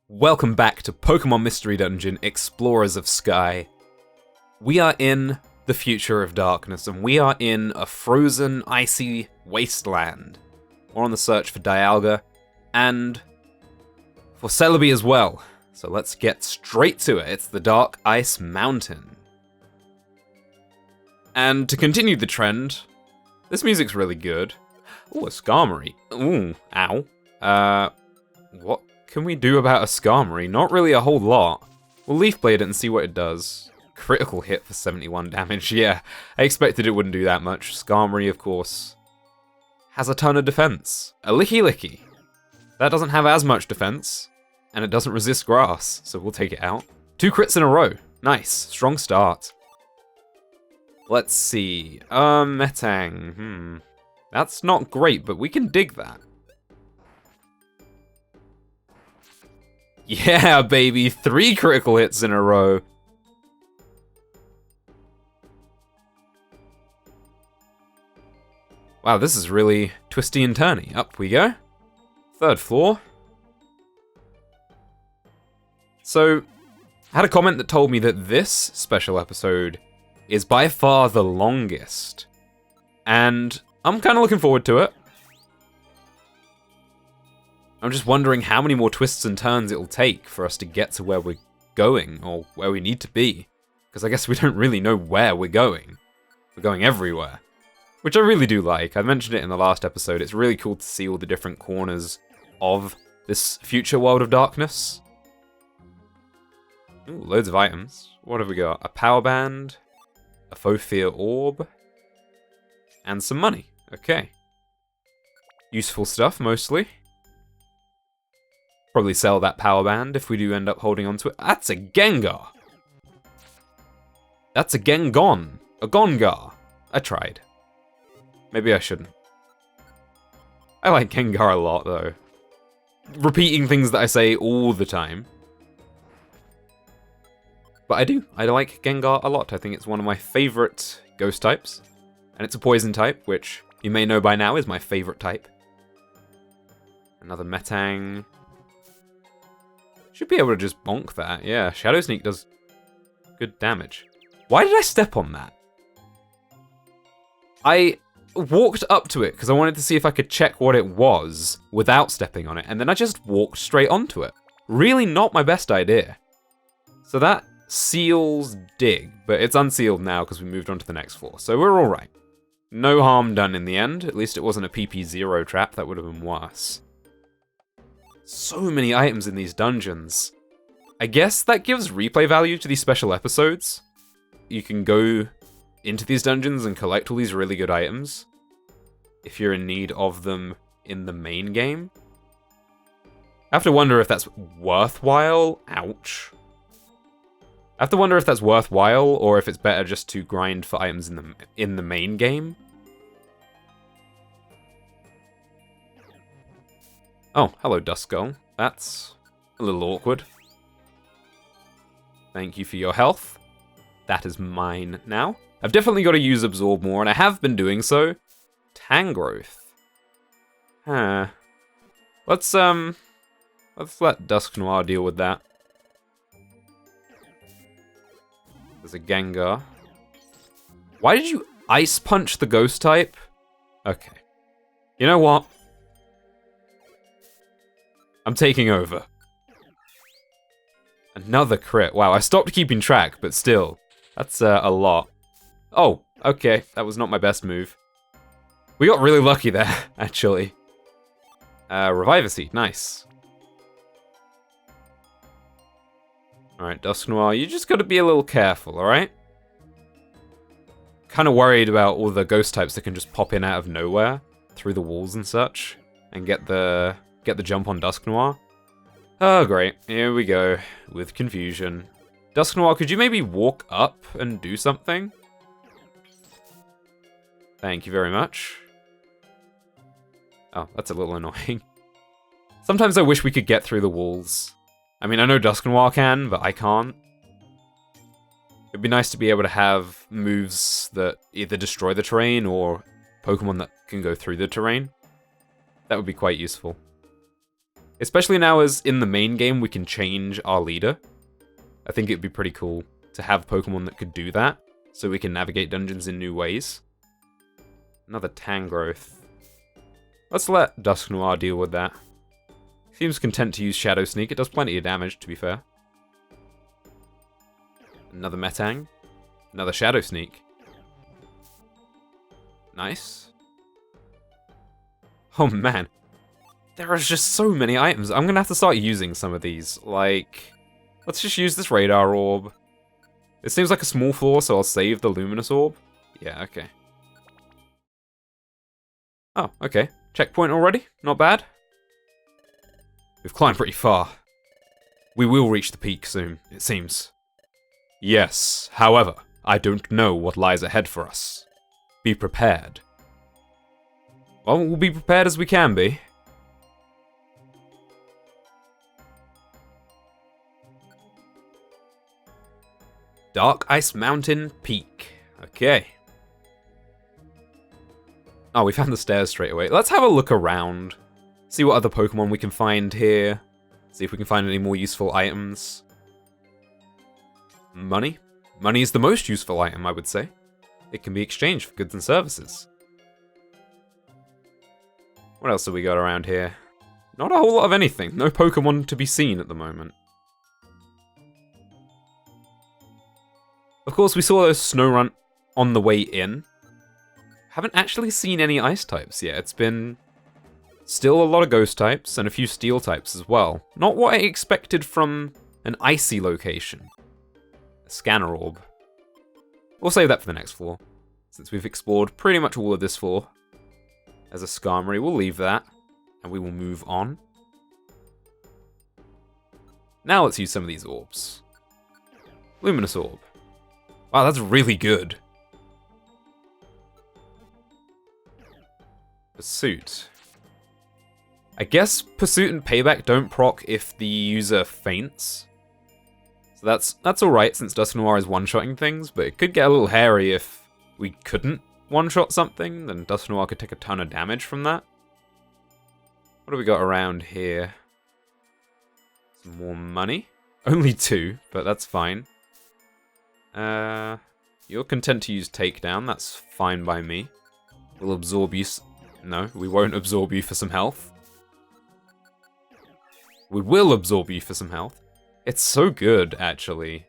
Welcome back to Pokémon Mystery Dungeon, Explorers of Sky. We are in the future of darkness, and we are in a frozen, icy wasteland. We're on the search for Dialga, and for Celebi as well. So let's get straight to it. It's the Dark Ice Mountain. And to continue the trend, this music's really good. Ooh, a Skarmory. Ooh, ow. What can we do about a Skarmory? Not really a whole lot. We'll Leaf Blade it and see what it does. Critical hit for 71 damage, yeah. I expected it wouldn't do that much. Skarmory, of course, has a ton of defense. A Licky Licky. That doesn't have as much defense, and it doesn't resist grass, so we'll take it out. 2 crits in a row. Nice. Strong start. Let's see. Metang. That's not great, but we can dig that. Yeah, baby. 3 critical hits in a row. Wow, this is really twisty and turny. Up we go. 3rd floor. So, I had a comment that told me that this special episode is by far the longest. And I'm kind of looking forward to it. I'm just wondering how many more twists and turns it'll take for us to get to where we're going, or where we need to be. Because I guess we don't really know where we're going. We're going everywhere. Which I really do like. I mentioned it in the last episode. It's really cool to see all the different corners of this future world of darkness. Ooh, loads of items. What have we got? A power band, a Faux orb, and some money. Okay. Useful stuff, mostly. Probably sell that power band if we do end up holding on to it. That's a Gengar! That's a Gengon. A Gongar. I tried. Maybe I shouldn't. I like Gengar a lot, though. Repeating things that I say all the time. But I do. I like Gengar a lot. I think it's one of my favourite ghost types. And it's a poison type, which you may know by now is my favourite type. Another Metang. Should be able to just bonk that. Yeah, Shadow Sneak does good damage. Why did I step on that? I walked up to it because I wanted to see if I could check what it was without stepping on it, and then I just walked straight onto it. Really not my best idea. So that seals Dig, but it's unsealed now because we moved on to the next floor, so we're alright. No harm done in the end. At least it wasn't a PP0 trap. That would have been worse. So many items in these dungeons. I guess that gives replay value to these special episodes. You can go into these dungeons and collect all these really good items if you're in need of them in the main game. I have to wonder if that's worthwhile. Ouch. I have to wonder if that's worthwhile or if it's better just to grind for items in the main game. Oh, hello, Dusknoir. That's a little awkward. Thank you for your health. That is mine now. I've definitely got to use Absorb more, and I have been doing so. Tangrowth. Huh. Let's let Dusknoir deal with that. There's a Gengar. Why did you Ice Punch the Ghost type? Okay. You know what? I'm taking over. Another crit. Wow, I stopped keeping track, but still. That's a lot. Oh, okay. That was not my best move. We got really lucky there, actually. Reviver Seed. Nice. Alright, Dusknoir, you just gotta be a little careful, alright? Kinda worried about all the ghost types that can just pop in out of nowhere, through the walls and such, and get the jump on Dusknoir. Oh, great. Here we go, with confusion. Dusknoir, could you maybe walk up and do something? Thank you very much. Oh, that's a little annoying. Sometimes I wish we could get through the walls. I mean, I know Dusknoir can, but I can't. It'd be nice to be able to have moves that either destroy the terrain or Pokemon that can go through the terrain. That would be quite useful. Especially now as in the main game we can change our leader. I think it'd be pretty cool to have Pokemon that could do that, so we can navigate dungeons in new ways. Another Tangrowth. Let's let Dusknoir deal with that. Seems content to use Shadow Sneak. It does plenty of damage, to be fair. Another Metang. Another Shadow Sneak. Nice. Oh man. There are just so many items. I'm gonna have to start using some of these. Like, let's just use this Radar Orb. It seems like a small flaw, so I'll save the Luminous Orb. Yeah, okay. Oh, okay. Checkpoint already? Not bad. We've climbed pretty far. We will reach the peak soon, it seems. Yes, however, I don't know what lies ahead for us. Be prepared. Well, we'll be prepared as we can be. Dark Ice Mountain Peak. Okay. Oh, we found the stairs straight away. Let's have a look around. See what other Pokemon we can find here. See if we can find any more useful items. Money? Money is the most useful item, I would say. It can be exchanged for goods and services. What else have we got around here? Not a whole lot of anything. No Pokemon to be seen at the moment. Of course, we saw those Snorunt on the way in. Haven't actually seen any ice types yet. It's been still a lot of ghost types and a few steel types as well. Not what I expected from an icy location. A scanner orb. We'll save that for the next floor, since we've explored pretty much all of this floor. As a Skarmory, we'll leave that, and we will move on. Now let's use some of these orbs. Luminous Orb. Wow, that's really good. Pursuit. I guess Pursuit and Payback don't proc if the user faints. So that's alright since Dusknoir is one-shotting things, but it could get a little hairy if we couldn't one-shot something, then Dusknoir could take a ton of damage from that. What do we got around here? Some more money. Only 2, but that's fine. You're content to use Takedown, that's fine by me. We'll absorb you... No, we won't absorb you for some health. We will absorb you for some health. It's so good, actually.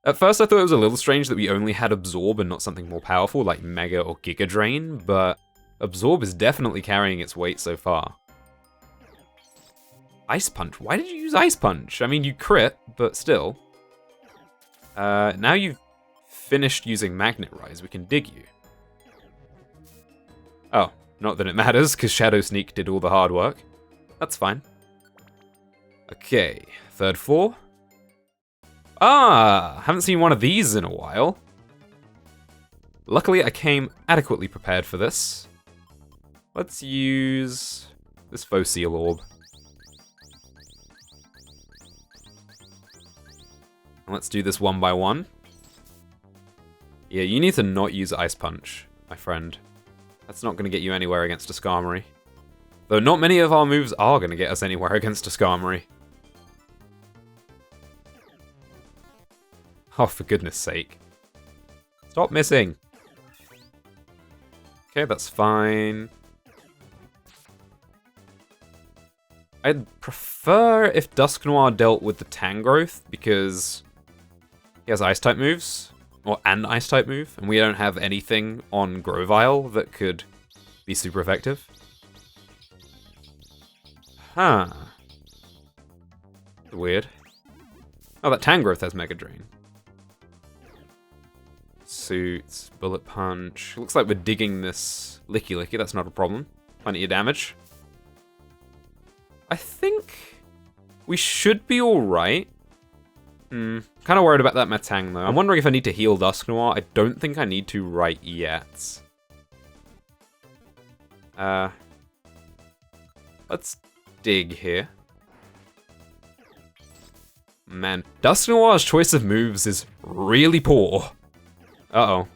At first I thought it was a little strange that we only had Absorb and not something more powerful like Mega or Giga Drain, but Absorb is definitely carrying its weight so far. Ice Punch? Why did you use Ice Punch? I mean, you crit, but still. Now you've finished using Magnet Rise, we can dig you. Oh, not that it matters, because Shadow Sneak did all the hard work. That's fine. Okay, third floor. Ah, haven't seen one of these in a while. Luckily, I came adequately prepared for this. Let's use this Fossil Orb. And let's do this one by one. Yeah, you need to not use Ice Punch, my friend. That's not going to get you anywhere against a Skarmory. Though not many of our moves are going to get us anywhere against a Skarmory. Oh, for goodness sake. Stop missing. Okay, that's fine. I'd prefer if Dusknoir dealt with the Tangrowth, because he has Ice-type moves. Or an Ice-type move, and we don't have anything on Grovyle that could be super effective. Huh. Weird. Oh, that Tangrowth has Mega Drain. Suits, Bullet Punch. Looks like we're digging this Licky Licky, that's not a problem. Plenty of damage. I think we should be alright. Kind of worried about that Metang though. I'm wondering if I need to heal Dusknoir. I don't think I need to right yet. Let's dig here. Man, Dusknoir's choice of moves is really poor. Uh-oh.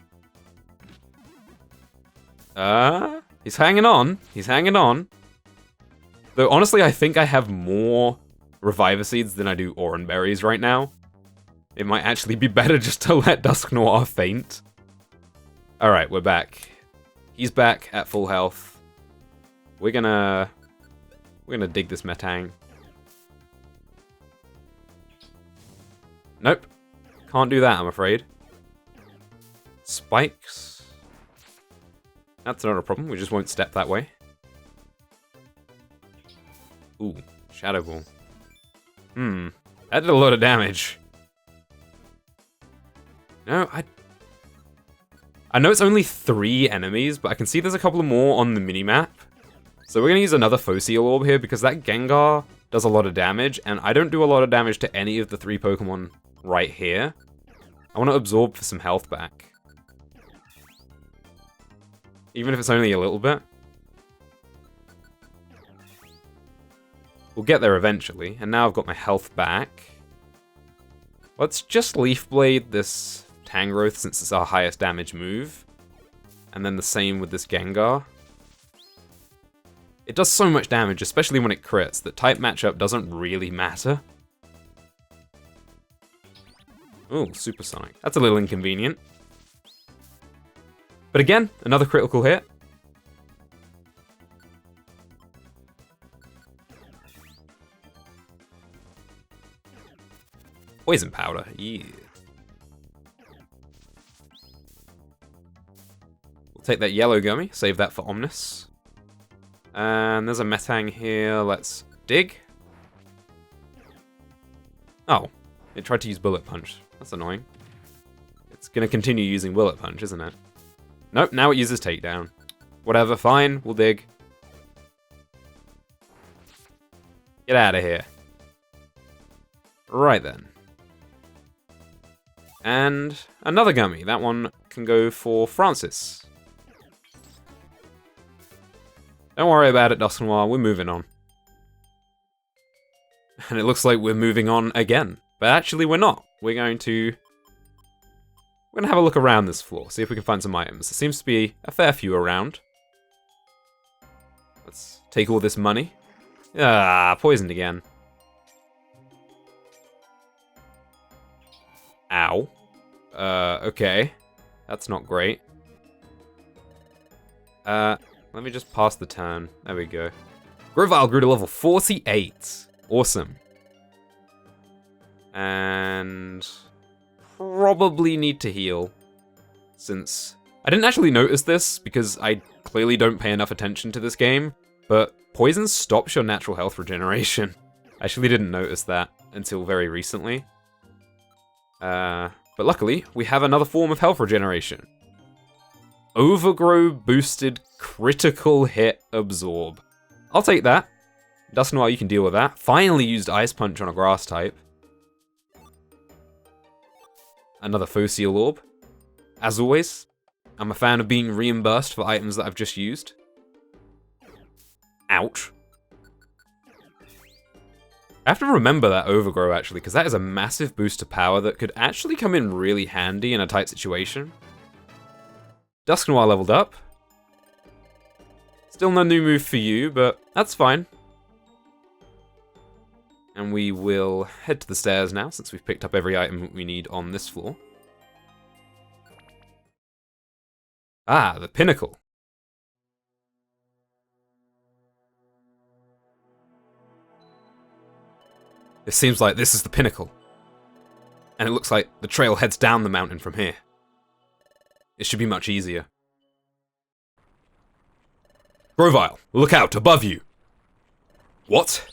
He's hanging on. He's hanging on. Though, honestly, I think I have more Reviver Seeds than I do Oran Berries right now. It might actually be better just to let Dusknoir faint. Alright, we're back. He's back at full health. We're gonna dig this Metang. Nope. Can't do that, I'm afraid. Spikes. That's not a problem, we just won't step that way. Ooh, Shadow Ball. That did a lot of damage. No, I know it's only 3 enemies, but I can see there's a couple more on the minimap. So we're gonna use another Fossil Orb here, because that Gengar does a lot of damage, and I don't do a lot of damage to any of the 3 Pokemon right here. I want to absorb for some health back. Even if it's only a little bit. We'll get there eventually, and now I've got my health back. Let's just Leaf Blade this Tangrowth since it's our highest damage move. And then the same with this Gengar. It does so much damage, especially when it crits, that type matchup doesn't really matter. Ooh, Supersonic. That's a little inconvenient. But again, another critical hit. Poison Powder, yeah. We'll take that yellow gummy, save that for Omnis. And there's a Metang here, let's dig. Oh, it tried to use Bullet Punch. That's annoying. It's gonna continue using Bullet Punch, isn't it? Nope, now it uses Takedown. Whatever, fine, we'll dig. Get out of here. Right then. And another gummy. That one can go for Francis. Don't worry about it, Dusknoir. We're moving on. And it looks like we're moving on again. But actually, we're not. We're gonna have a look around this floor, see if we can find some items. There seems to be a fair few around. Let's take all this money. Ah, poisoned again. Ow. Okay. That's not great. Let me just pass the turn. There we go. Grovyle grew to level 48. Awesome. And probably need to heal, since I didn't actually notice this because I clearly don't pay enough attention to this game, but poison stops your natural health regeneration. I actually didn't notice that until very recently. But luckily, we have another form of health regeneration. Overgrow boosted critical hit absorb. I'll take that. Dusknoir, you can deal with that. Finally used Ice Punch on a grass type. Another Fossil Orb. As always, I'm a fan of being reimbursed for items that I've just used. Ouch. I have to remember that Overgrow, actually, because that is a massive boost to power that could actually come in really handy in a tight situation. Dusknoir leveled up. Still no new move for you, but that's fine. And we will head to the stairs now, since we've picked up every item we need on this floor. Ah, the pinnacle. It seems like this is the pinnacle. And it looks like the trail heads down the mountain from here. It should be much easier. Grovyle, look out, above you! What?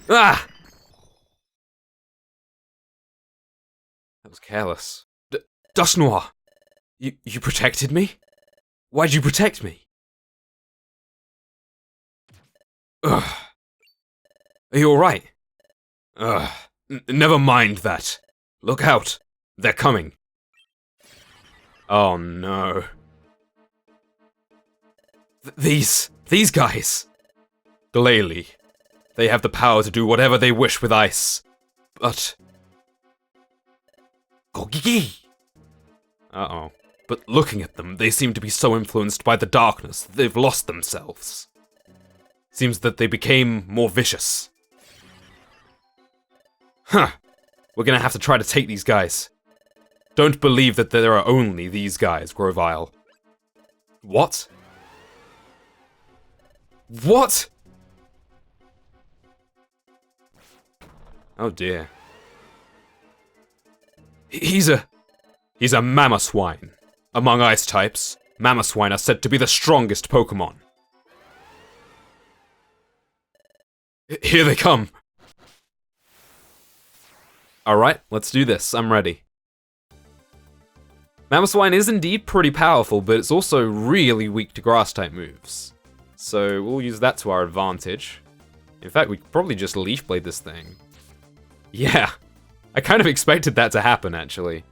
Ah! That was careless. Dusknoir! You protected me? Why'd you protect me? Ugh. Are you alright? Ugh. Never mind that. Look out. They're coming. Oh no. These guys. Glalie. They have the power to do whatever they wish with ice. But... Gogigi! Uh-oh. But looking at them, they seem to be so influenced by the darkness that they've lost themselves. Seems that they became more vicious. Huh. We're gonna have to try to take these guys. Don't believe that there are only these guys, Grovile. What? What? Oh dear. He's a Mamoswine. Among ice types, Mamoswine are said to be the strongest Pokémon. Here they come. Alright, let's do this. I'm ready. Mamoswine is indeed pretty powerful, but it's also really weak to grass-type moves. So we'll use that to our advantage. In fact, we could probably just Leaf Blade this thing. Yeah, I kind of expected that to happen, actually.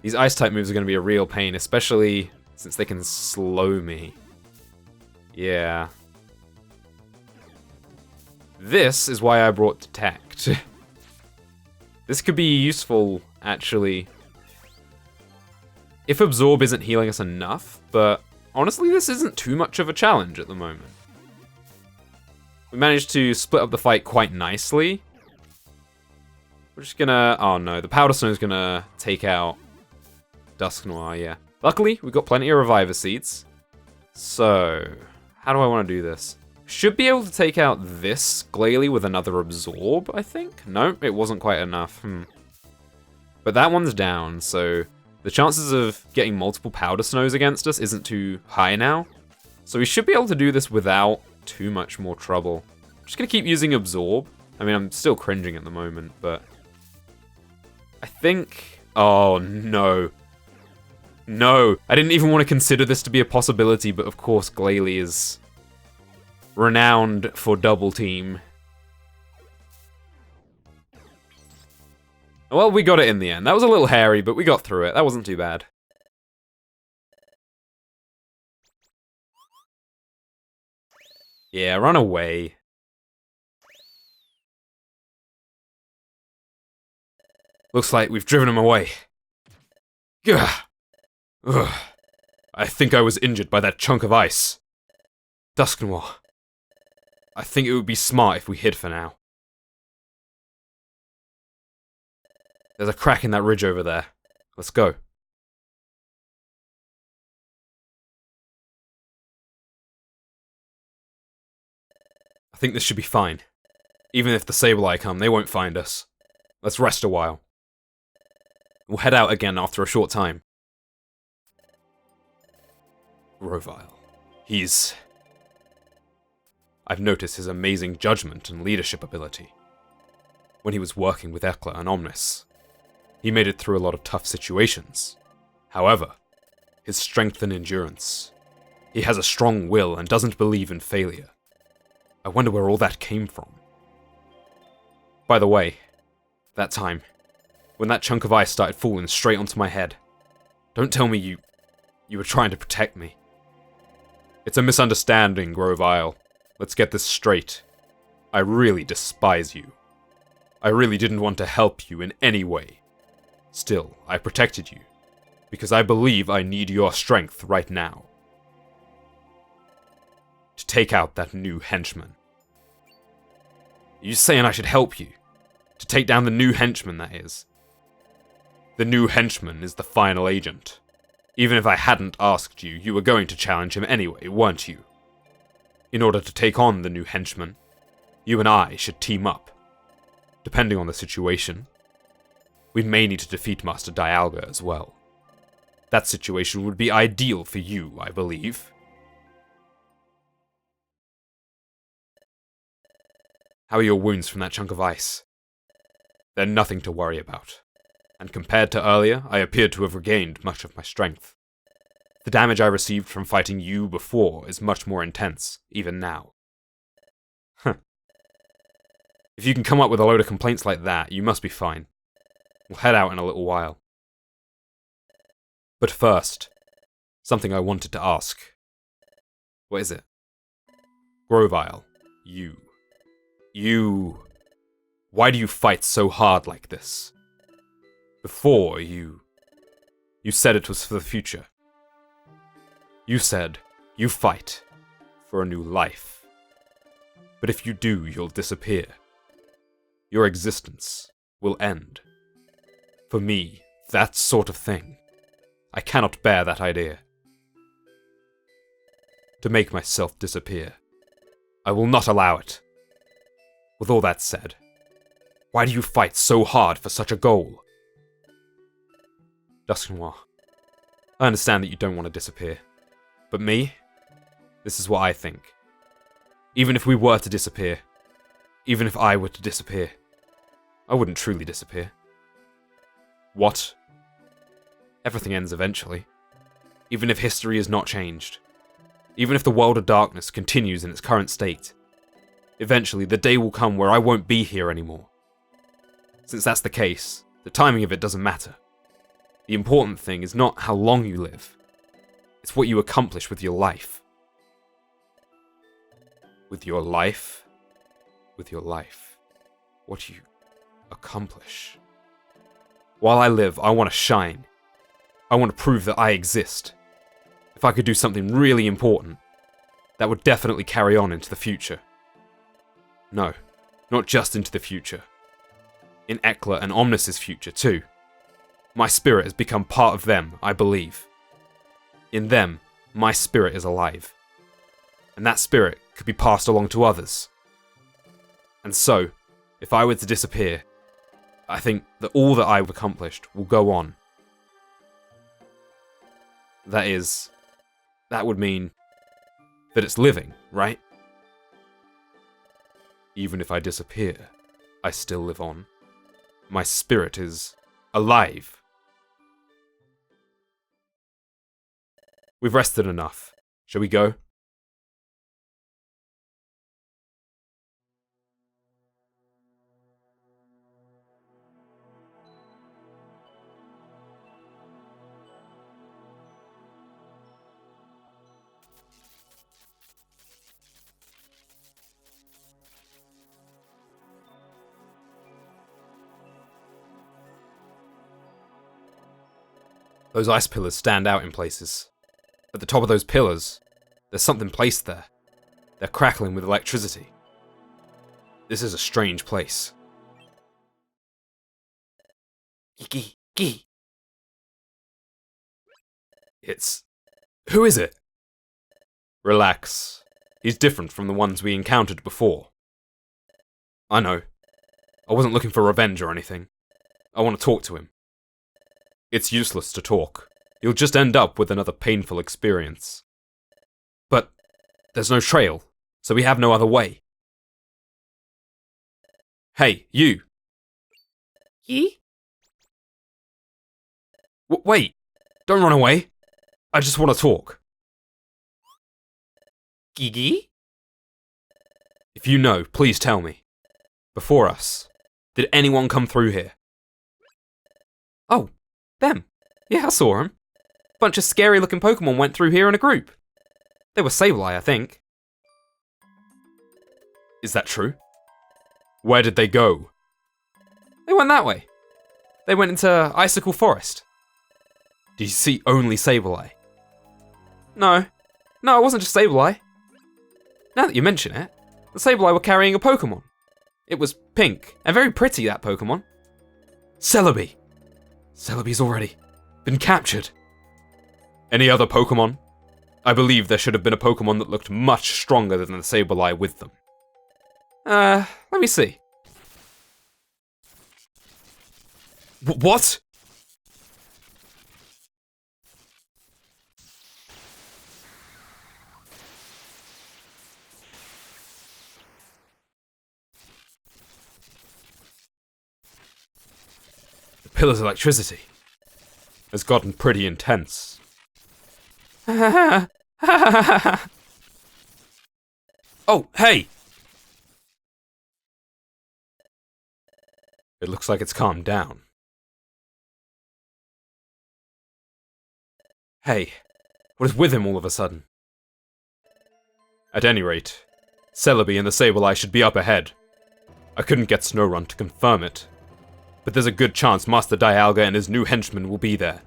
These Ice-type moves are going to be a real pain, especially since they can slow me. Yeah. This is why I brought Detect. This could be useful, actually, if Absorb isn't healing us enough, but honestly, this isn't too much of a challenge at the moment. We managed to split up the fight quite nicely. We're just gonna... oh no, the Powder Snow is gonna take out Dusknoir, yeah. Luckily, we've got plenty of Reviver Seeds. So, how do I want to do this? Should be able to take out this Glalie with another Absorb, I think? No, it wasn't quite enough. But that one's down, so the chances of getting multiple Powder Snows against us isn't too high now. So we should be able to do this without too much more trouble. I'm just going to keep using Absorb. I mean, I'm still cringing at the moment, but I think... oh, no. No, I didn't even want to consider this to be a possibility, but of course Glalie is renowned for double team. Well, we got it in the end. That was a little hairy, but we got through it. That wasn't too bad. Yeah, run away. Looks like we've driven him away. Gah. Ugh. I think I was injured by that chunk of ice. Dusknoir. I think it would be smart if we hid for now. There's a crack in that ridge over there. Let's go. I think this should be fine. Even if the Sableye come, they won't find us. Let's rest a while. We'll head out again after a short time. Grovile. I've noticed his amazing judgment and leadership ability. When he was working with Ekla and Omnis, he made it through a lot of tough situations. However, his strength and endurance. He has a strong will and doesn't believe in failure. I wonder where all that came from. By the way, that time, when that chunk of ice started falling straight onto my head, don't tell me you were trying to protect me. It's a misunderstanding, Grovile. Let's get this straight. I really despise you. I really didn't want to help you in any way. Still, I protected you, because I believe I need your strength right now. To take out that new henchman. You saying I should help you? To take down the new henchman, that is. The new henchman is the final agent. Even if I hadn't asked you, you were going to challenge him anyway, weren't you? In order to take on the new henchman, you and I should team up. Depending on the situation, we may need to defeat Master Dialga as well. That situation would be ideal for you, I believe. How are your wounds from that chunk of ice? They're nothing to worry about, and compared to earlier, I appeared to have regained much of my strength. The damage I received from fighting you before is much more intense, even now. Huh. If you can come up with a load of complaints like that, you must be fine. We'll head out in a little while. But first, something I wanted to ask. What is it? Grovile, why do you fight so hard like this? Before, you said it was for the future. You said you fight for a new life. But if you do, you'll disappear. Your existence will end. For me, that sort of thing. I cannot bear that idea. To make myself disappear. I will not allow it. With all that said, why do you fight so hard for such a goal? Dusknoir, I understand that you don't want to disappear. But me? This is what I think. Even if we were to disappear, even if I were to disappear, I wouldn't truly disappear. What? Everything ends eventually. Even if history is not changed. Even if the world of darkness continues in its current state. Eventually, the day will come where I won't be here anymore. Since that's the case, the timing of it doesn't matter. The important thing is not how long you live. It's what you accomplish with your life. With your life? With your life. What you accomplish. While I live, I want to shine. I want to prove that I exist. If I could do something really important, that would definitely carry on into the future. No, not just into the future. In Ekla and Omnis's future too. My spirit has become part of them, I believe. In them, my spirit is alive. And that spirit could be passed along to others. And so, if I were to disappear, I think that all that I've accomplished will go on. That would mean that it's living, right? Even if I disappear, I still live on. My spirit is alive. We've rested enough. Shall we go? Those ice pillars stand out in places. At the top of those pillars, there's something placed there. They're crackling with electricity. This is a strange place. Gee. Who is it? Relax. He's different from the ones we encountered before. I know. I wasn't looking for revenge or anything. I want to talk to him. It's useless to talk. You'll just end up with another painful experience. But there's no trail, so we have no other way. Hey, you! Ye? Wait! Don't run away! I just want to talk. Gigi? If you know, please tell me. Before us, did anyone come through here? Oh, them. Yeah, I saw them. Bunch of scary-looking Pokémon went through here in a group. They were Sableye, I think. Is that true? Where did they go? They went that way. They went into Icicle Forest. Did you see only Sableye? No, it wasn't just Sableye. Now that you mention it, the Sableye were carrying a Pokémon. It was pink, and very pretty, that Pokémon. Celebi! Celebi's already been captured. Any other Pokémon? I believe there should have been a Pokémon that looked much stronger than the Sableye with them. Let me see. What? The pillar's electricity has gotten pretty intense. Oh, hey! It looks like it's calmed down. Hey, what is with him all of a sudden? At any rate, Celebi and the Sableye should be up ahead. I couldn't get Snowrun to confirm it, but there's a good chance Master Dialga and his new henchmen will be there.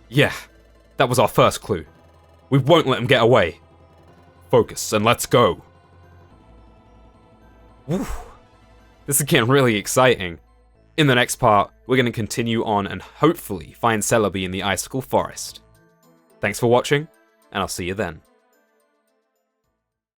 Yeah, that was our first clue. We won't let him get away. Focus and let's go. Whew. This is getting really exciting. In the next part, we're going to continue on and hopefully find Celebi in the Icicle Forest. Thanks for watching, and I'll see you then.